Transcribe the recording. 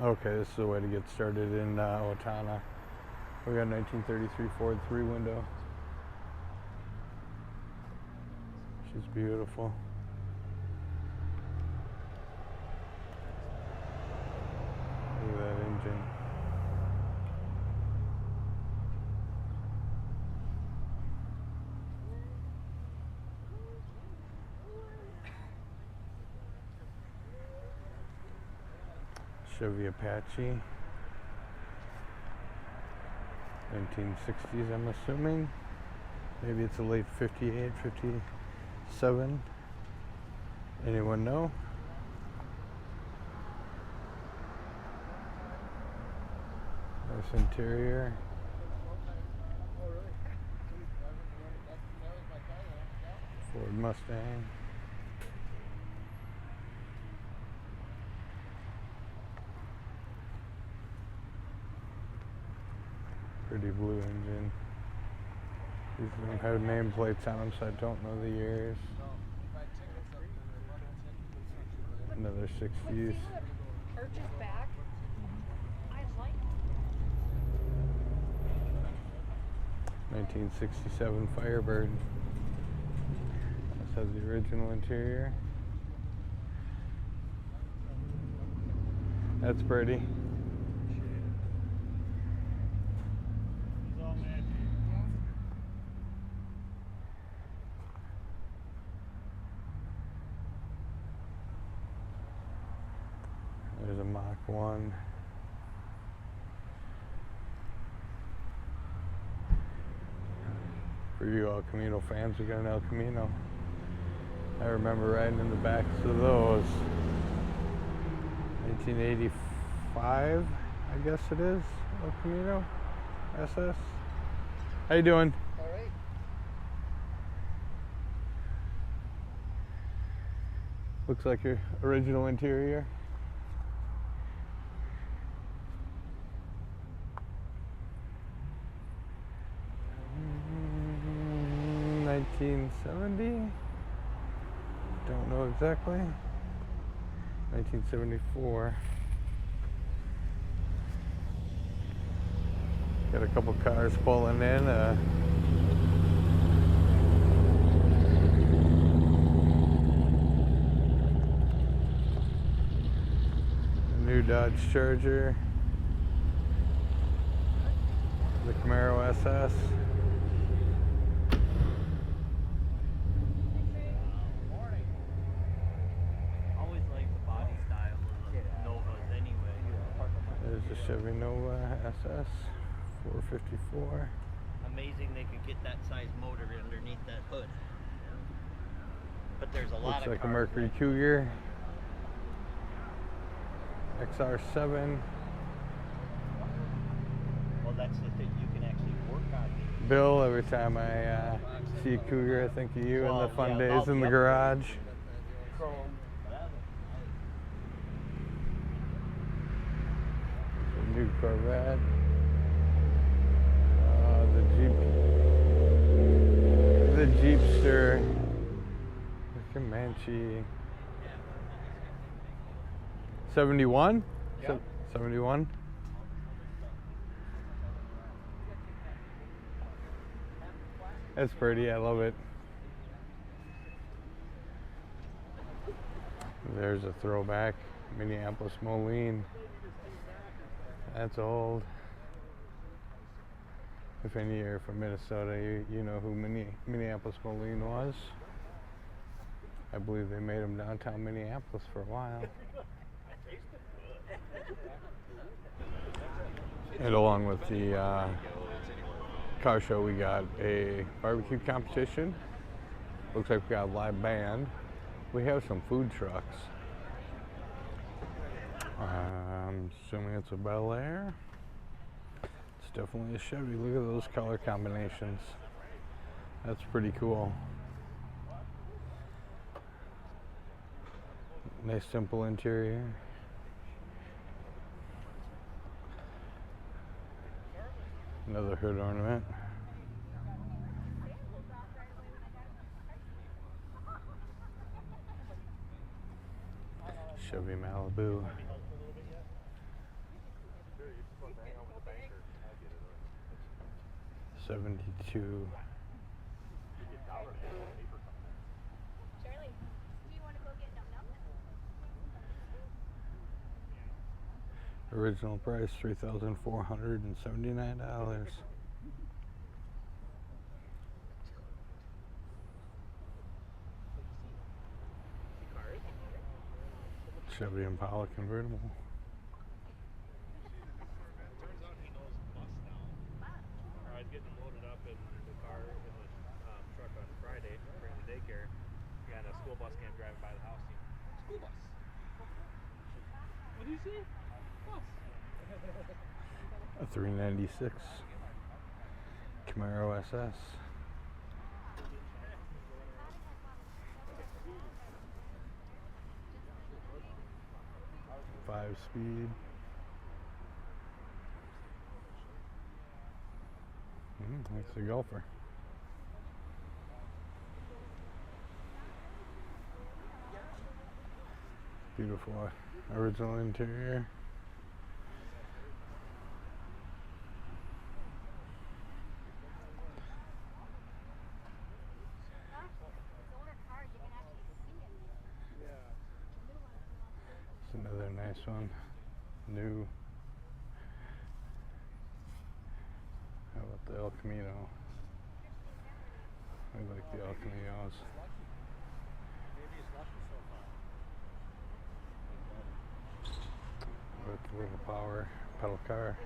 Okay, this is the way to get started in Owatona. We got 1933 Ford 3 window. She's beautiful. Look at that engine. Chevy Apache. 1960s, I'm assuming. Maybe it's a late 58, 57. Anyone know? Nice interior. Ford Mustang. Pretty blue engine. These don't have nameplates on them, so I don't know the years. Another 60s. Arches back. I like 1967 Firebird. This has the original interior. That's pretty. There's a Mach 1. For you El Camino fans, we got an El Camino. I remember riding in the backs of those. 1985, I guess it is, El Camino SS. How you doing? All right. Looks like your original interior. Mm, 1970. Don't know exactly. 1974. Got a couple cars pulling in. New Dodge Charger, the Camaro SS. Morning. Always like the body style of the Novas anyway. There's the Chevy Nova SS 454. Amazing they could get that size motor underneath that hood. But there's a lot Looks of like a cars Mercury that- Cougar. XR7. Well, that's the thing. You can actually work on these. Bill, every time I see a Cougar, I think of you and the fun days in the garage. Chrome. A new Corvette. The Jeepster. The Comanche. 71? Yep. 71? That's pretty, I love it. There's a throwback, Minneapolis Moline. That's old. If any of you are from Minnesota, you know who Minneapolis Moline was. I believe they made them downtown Minneapolis for a while. And along with the car show, we got a barbecue competition. Looks like we got a live band. We have some food trucks. I'm assuming it's a Bel Air. It's definitely a Chevy. Look at those color combinations. That's pretty cool. Nice simple interior. Another hood ornament. Chevy Malibu. $72. Charlie, do you want to go get Num Num? Original price $3,479. Chevy Impala convertible. Turns out he knows bus now. I was getting loaded up in the car in the truck on Friday, bringing the daycare. We had a school bus came driving by the house. School bus. What do you see? Bus. A 396 Camaro SS. Five-speed. That's a golfer. Beautiful original interior. It's another nice one. New. How about the El Camino? I like the El Caminos. With a little power pedal car.